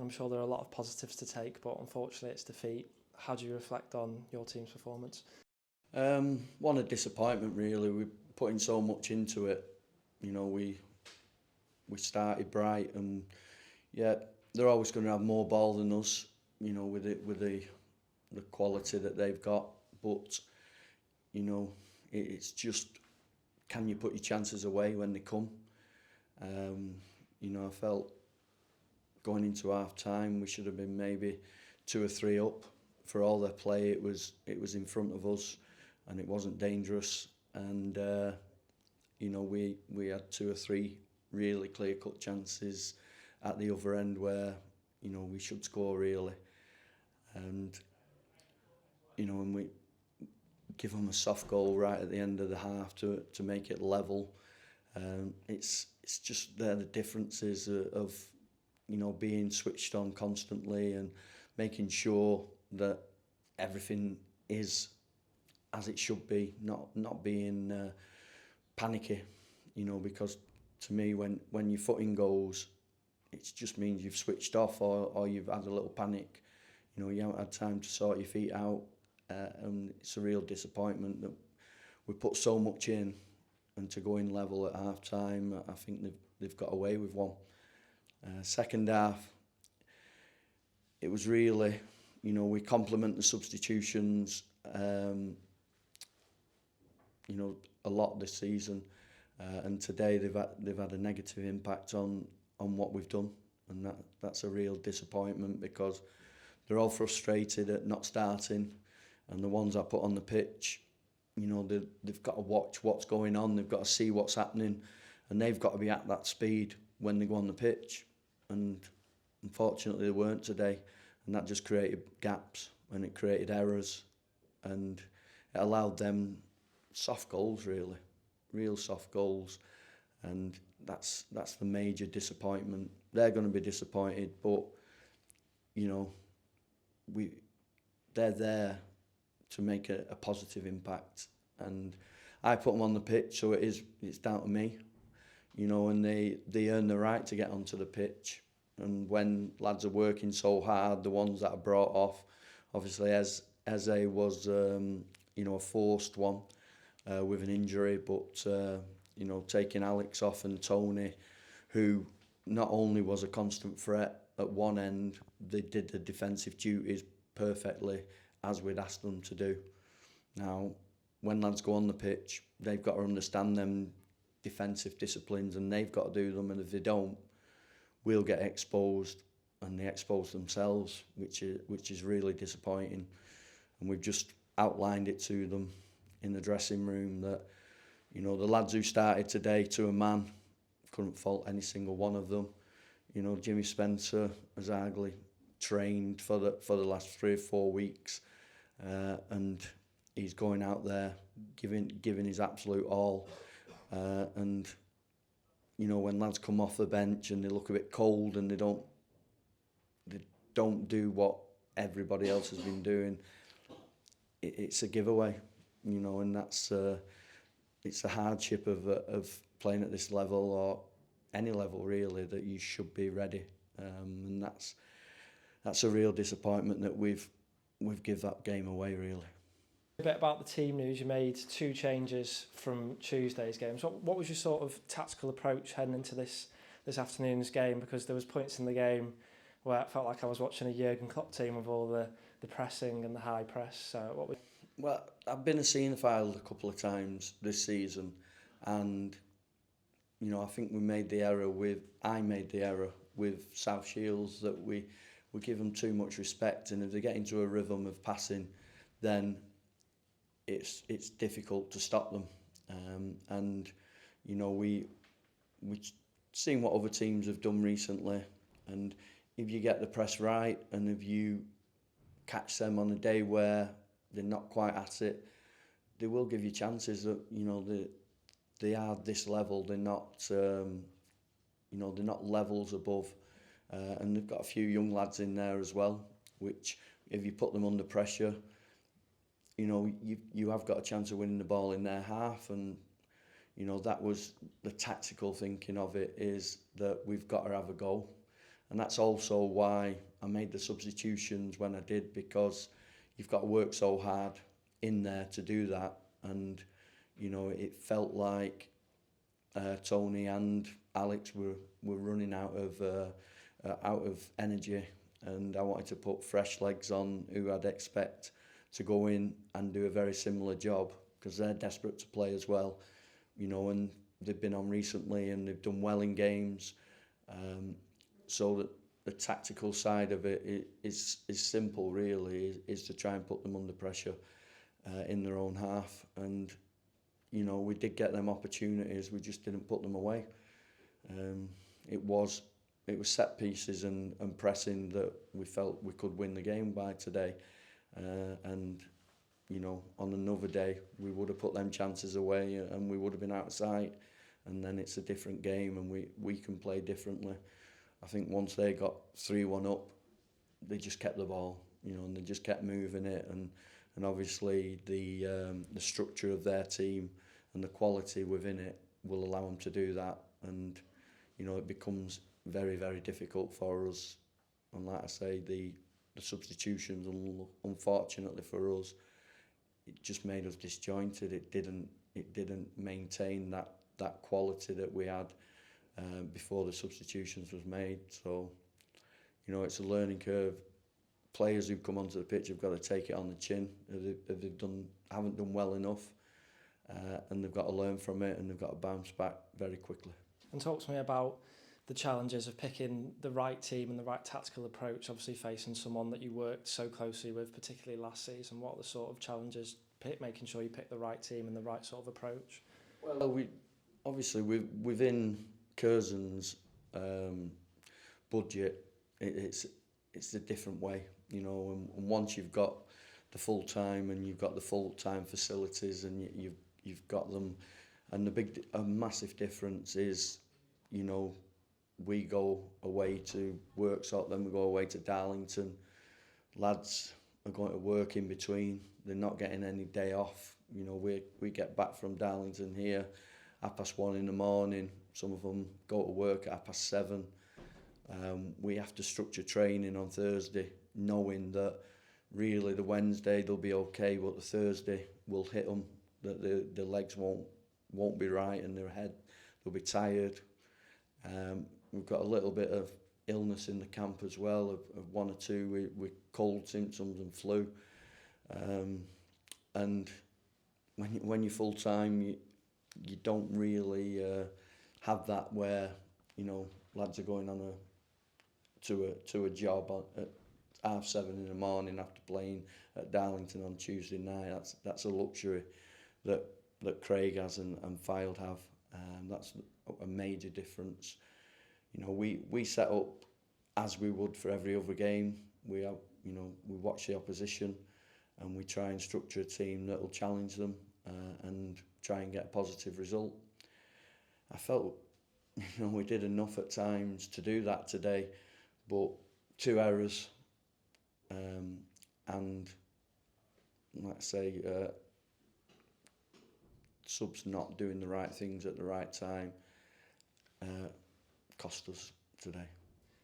I'm sure there are a lot of positives to take, but unfortunately it's defeat. How do you reflect on your team's performance? One, a disappointment really. We're putting so much into it. We started bright, and yeah, they're always going to have more ball than us. With the quality that they've got, but it's just, can you put your chances away when they come? I felt going into half time we should have been maybe 2 or 3 up. For all their play, it was in front of us, and it wasn't dangerous. And we had 2 or 3 really clear cut chances at the other end where we should score really. And and we give them a soft goal right at the end of the half to make it level. It's just there the differences of being switched on constantly and making sure that everything is as it should be, not being panicky, because to me when your footing goes, it just means you've switched off or you've had a little panic. You haven't had time to sort your feet out, and it's a real disappointment that we put so much in, and to go in level at half time, I think they've got away with one. Second half, it was really, we compliment the substitutions, a lot this season, and today they've had a negative impact on what we've done, and that's a real disappointment because they're all frustrated at not starting, and the ones I put on the pitch, they've got to watch what's going on, they've got to see what's happening, and they've got to be at that speed when they go on the pitch, and unfortunately they weren't today, and that just created gaps and it created errors, and it allowed them soft goals really, real soft goals, and that's the major disappointment. They're going to be disappointed, but they're there to make a positive impact, and I put them on the pitch, so it's down to me, and they earn the right to get onto the pitch. And when lads are working so hard, the ones that are brought off, obviously Eze was a forced one with an injury, but taking Alex off and Tony, who not only was a constant threat at one end, they did the defensive duties perfectly as we'd asked them to do. Now, when lads go on the pitch, they've got to understand them defensive disciplines, and they've got to do them, and if they don't, we'll get exposed, and they expose themselves, which is really disappointing. And we've just outlined it to them in the dressing room that the lads who started today to a man, couldn't fault any single one of them. Jimmy Spencer has hardly trained for the last 3 or 4 weeks, and he's going out there giving his absolute all, and when lads come off the bench and they look a bit cold and they don't do what everybody else has been doing, it's a giveaway, and that's it's a hardship of playing at this level, or any level really, that you should be ready, and that's a real disappointment that we've give that game away really. A bit about the team news. You made 2 changes from Tuesday's game. So what was your sort of tactical approach heading into this afternoon's game? Because there was points in the game where it felt like I was watching a Jurgen Klopp team with all the pressing and the high press. So what was... Well, I've been to see the Fylde a couple of times this season, and I think I made the error with South Shields, that we give them too much respect, and if they get into a rhythm of passing, then it's difficult to stop them. And we've seen what other teams have done recently, and if you get the press right, and if you catch them on a day where they're not quite at it, they will give you chances. That they are this level. They're not they're not levels above, and they've got a few young lads in there as well, which if you put them under pressure, you have got a chance of winning the ball in their half. And that was the tactical thinking of it, is that we've got to have a goal, And that's also why I made the substitutions when I did, because you've got to work so hard in there to do that. And, you know, it felt like Tony and Alex were running out of energy, and I wanted to put fresh legs on who I'd expect to go in and do a very similar job, because they're desperate to play as well, you know, and they've been on recently and they've done well in games. So that the tactical side of it is simple, really, is to try and put them under pressure in their own half. And, you know, we did get them opportunities, we just didn't put them away. It was set pieces and pressing that we felt we could win the game by today. And, you know, on another day, we would have put them chances away and we would have been out of sight. And then it's a different game and we can play differently. I think once they got 3-1 up, they just kept the ball, you know, and they just kept moving it. And obviously the structure of their team and the quality within it will allow them to do that. And, you know, it becomes very, very difficult for us. And like I say, the substitutions, unfortunately for us, it just made us disjointed. It didn't maintain that quality that we had before the substitutions was made. So, you know, it's a learning curve. Players who come onto the pitch have got to take it on the chin if they haven't done well enough, and they've got to learn from it and they've got to bounce back very quickly. And talk to me about the challenges of picking the right team and the right tactical approach, obviously facing someone that you worked so closely with, particularly last season. What are the sort of challenges making sure you pick the right team and the right sort of approach? Well, within Curzon's budget, it's a different way, you know, and once you've got the full time and you've got the full time facilities and you've got them, and a massive difference is, you know, we go away to Worksop, then we go away to Darlington. Lads are going to work in between. They're not getting any day off. You know, we get back from Darlington here 1:30 in the morning. Some of them go to work at 7:30. We have to structure training on Thursday, knowing that really the Wednesday they'll be okay, but the Thursday will hit them. That the legs won't be right, and their head, they'll be tired. We've got a little bit of illness in the camp as well, of one or two with cold symptoms and flu. And when you're full time, you don't really have that where, you know, lads are going on to a job at 7:30 in the morning after playing at Darlington on Tuesday night. That's a luxury that Craig has and Fylde have. That's a major difference. You know, we set up as we would for every other game. We watch the opposition and we try and structure a team that will challenge them and try and get a positive result. I felt, you know, we did enough at times to do that today, but 2 errors and, like I say, subs not doing the right things at the right time cost us today.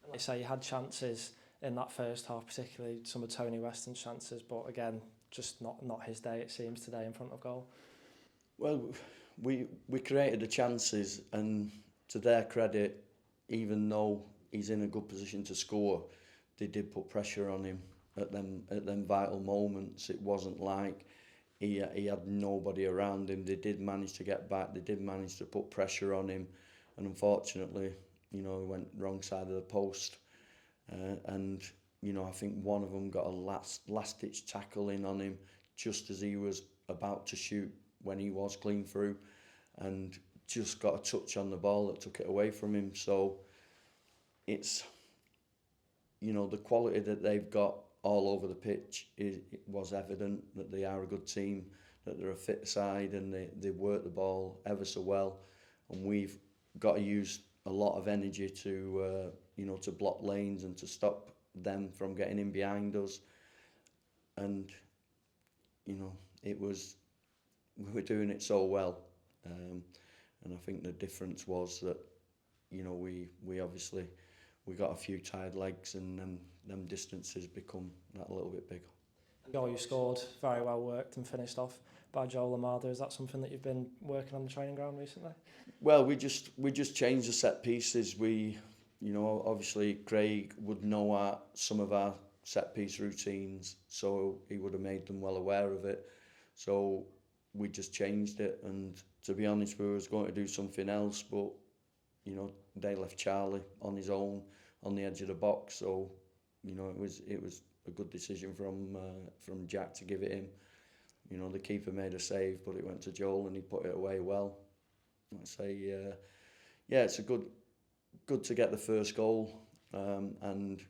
Like you say, you had chances in that first half, particularly some of Tony Weston's chances, but again, just not his day, it seems, today in front of goal. Well, we created the chances, and to their credit, even though he's in a good position to score, they did put pressure on him at them vital moments. It wasn't like he had nobody around him. They did manage to get back. They did manage to put pressure on him, and unfortunately, you know, he went wrong side of the post. And, you know, I think one of them got a last-ditch tackle in on him just as he was about to shoot when he was clean through, and just got a touch on the ball that took it away from him. So it's, you know, the quality that they've got all over the pitch, it was evident that they are a good team, that they're a fit side, and they work the ball ever so well. And we've got to use a lot of energy to to block lanes and to stop them from getting in behind us. And, you know, we were doing it so well. And I think the difference was that, you know, we obviously we got a few tired legs, and then them distances become that a little bit bigger. The goal you scored, very well worked and finished off by Joel Amada. Is that something that you've been working on the training ground recently? Well, we just changed the set pieces. We, obviously Craig would know some of our set piece routines, so he would have made them well aware of it. So we just changed it, and to be honest, we was going to do something else, but they left Charlie on his own on the edge of the box. So it was a good decision from Jack to give it him. The keeper made a save, but it went to Joel and he put it away well. I'd say, it's a good to get the first goal, and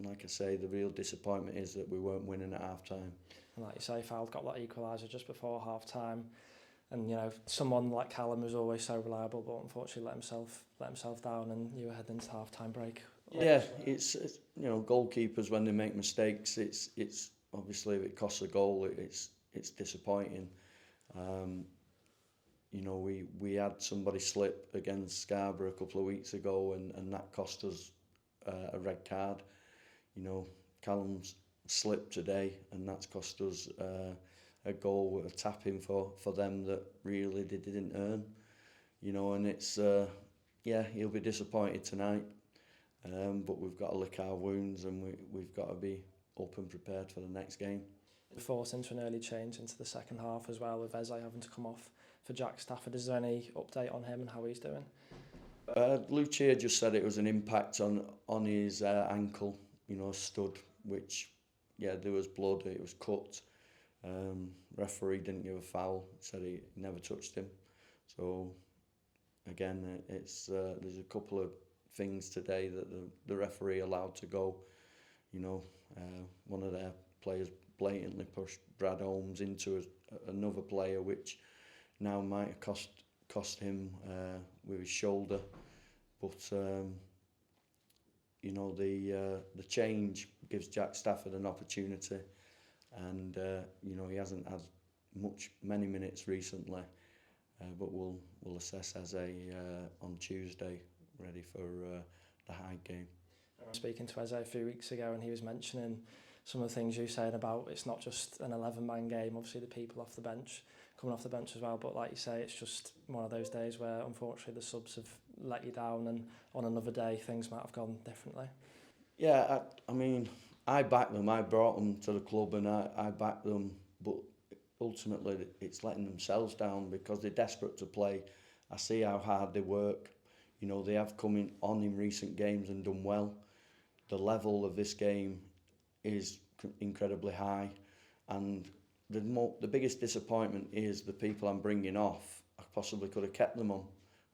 like I say, the real disappointment is that we weren't winning at half time. And like you say, Fylde got that equaliser just before half time, and someone like Callum was always so reliable, but unfortunately let himself down, and you were heading into half time break. Yeah, it's goalkeepers, when they make mistakes, it's obviously if it costs a goal, it's disappointing. We had somebody slip against Scarborough a couple of weeks ago, and that cost us a red card. Callum's slipped today, and that's cost us a goal, a tap-in for them that really they didn't earn. And it's he'll be disappointed tonight, but we've got to lick our wounds, and we've got to be up and prepared for the next game. Forced into an early change into the second half as well, with Eze having to come off for Jack Stafford. Is there any update on him and how he's doing? Lucia just said it was an impact on his ankle, stud, which, there was blood, it was cut. Referee didn't give a foul, said he never touched him. So, again, it's there's a couple of things today that the referee allowed to go. One of their players blatantly pushed Brad Holmes into another player, which now might have cost him with his shoulder. But the change gives Jack Stafford an opportunity, and he hasn't had many minutes recently, but we'll assess as on Tuesday, ready for the Hyde game. I was speaking to Eze a few weeks ago, and he was mentioning some of the things you're saying about it's not just an 11-man game. Obviously, the people off the bench, coming off the bench as well. But like you say, it's just one of those days where, unfortunately, the subs have let you down, and on another day, things might have gone differently. Yeah, I mean, I back them. I brought them to the club, and I back them. But ultimately, it's letting themselves down because they're desperate to play. I see how hard they work. They have come on in recent games and done well. The level of this game is incredibly high, and the biggest disappointment is the people I'm bringing off. I possibly could have kept them on,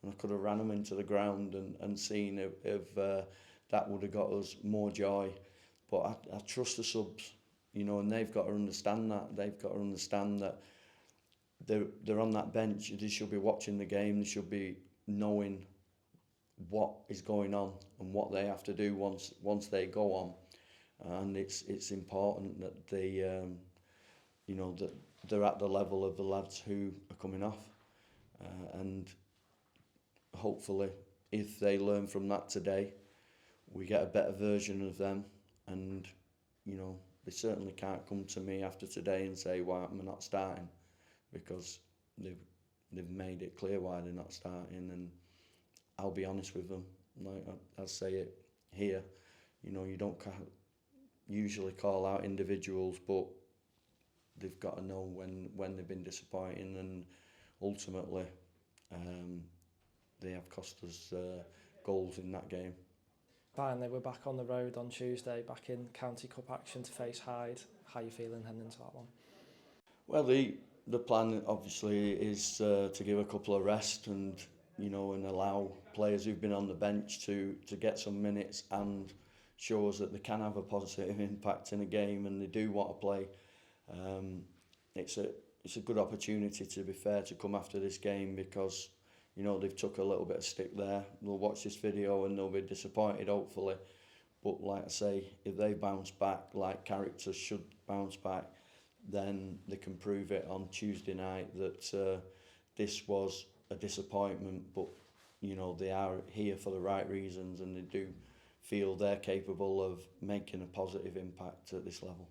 and I could have ran them into the ground and seen if that would have got us more joy. But I trust the subs, and they've got to understand that. They've got to understand that they're on that bench. They should be watching the game. They should be knowing what is going on and what they have to do once they go on. And it's important that they, that they're at the level of the lads who are coming off, and hopefully, if they learn from that today, we get a better version of them. And they certainly can't come to me after today and say why am I not starting, because they've made it clear why they're not starting, and I'll be honest with them. Like I'll say it here, you don't usually call out individuals, but they've got to know when they've been disappointing, and ultimately they have cost us goals in that game. Finally, we're back on the road on Tuesday, back in County Cup action to face Hyde. How are you feeling heading into that one? Well, the plan obviously is to give a couple of rest and allow players who've been on the bench to get some minutes, and shows that they can have a positive impact in a game and they do want to play. It's a good opportunity, to be fair, to come after this game, because they've took a little bit of stick there. They'll watch this video and they'll be disappointed, hopefully. But like I say, if they bounce back like characters should bounce back, then they can prove it on Tuesday night that this was a disappointment, but you know, they are here for the right reasons and they do feel they're capable of making a positive impact at this level.